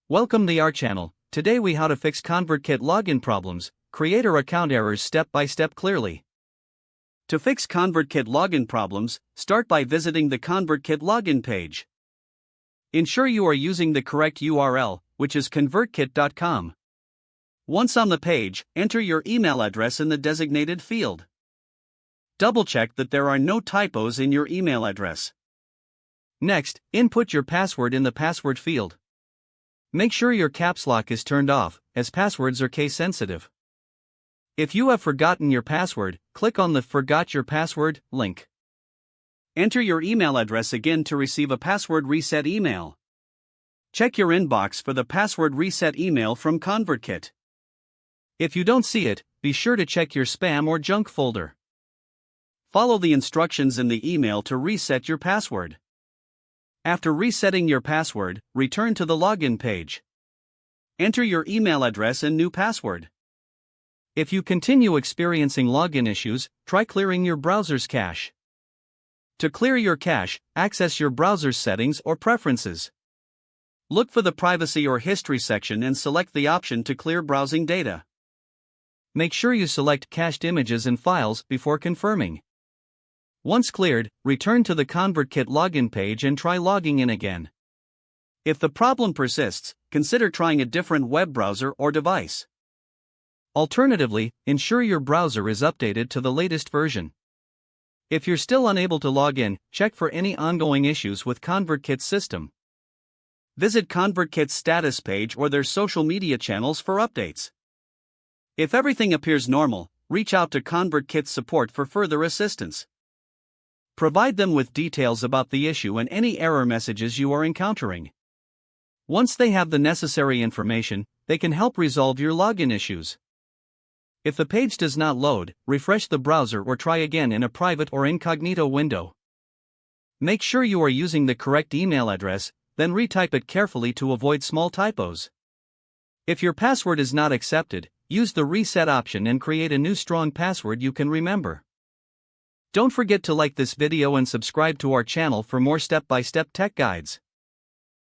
Welcome to our channel. Today we how to fix ConvertKit login problems, create or account errors step by step clearly. To fix ConvertKit login problems, start by visiting the ConvertKit login page. Ensure you are using the correct URL, which is convertkit.com. Once on the page, enter your email address in the designated field. Double-check that there are no typos in your email address. Next, input your password in the password field. Make sure your caps lock is turned off, as passwords are case sensitive. If you have forgotten your password, click on the Forgot Your Password link. Enter your email address again to receive a password reset email. Check your inbox for the password reset email from ConvertKit. If you don't see it, be sure to check your spam or junk folder. Follow the instructions in the email to reset your password. After resetting your password, return to the login page. Enter your email address and new password. If you continue experiencing login issues, try clearing your browser's cache. To clear your cache, access your browser's settings or preferences. Look for the Privacy or History section and select the option to clear browsing data. Make sure you select cached images and files before confirming. Once cleared, return to the ConvertKit login page and try logging in again. If the problem persists, consider trying a different web browser or device. Alternatively, ensure your browser is updated to the latest version. If you're still unable to log in, check for any ongoing issues with ConvertKit's system. Visit ConvertKit's status page or their social media channels for updates. If everything appears normal, reach out to ConvertKit support for further assistance. Provide them with details about the issue and any error messages you are encountering. Once they have the necessary information, they can help resolve your login issues. If the page does not load, refresh the browser or try again in a private or incognito window. Make sure you are using the correct email address, then retype it carefully to avoid small typos. If your password is not accepted, use the reset option and create a new strong password you can remember. Don't forget to like this video and subscribe to our channel for more step-by-step tech guides.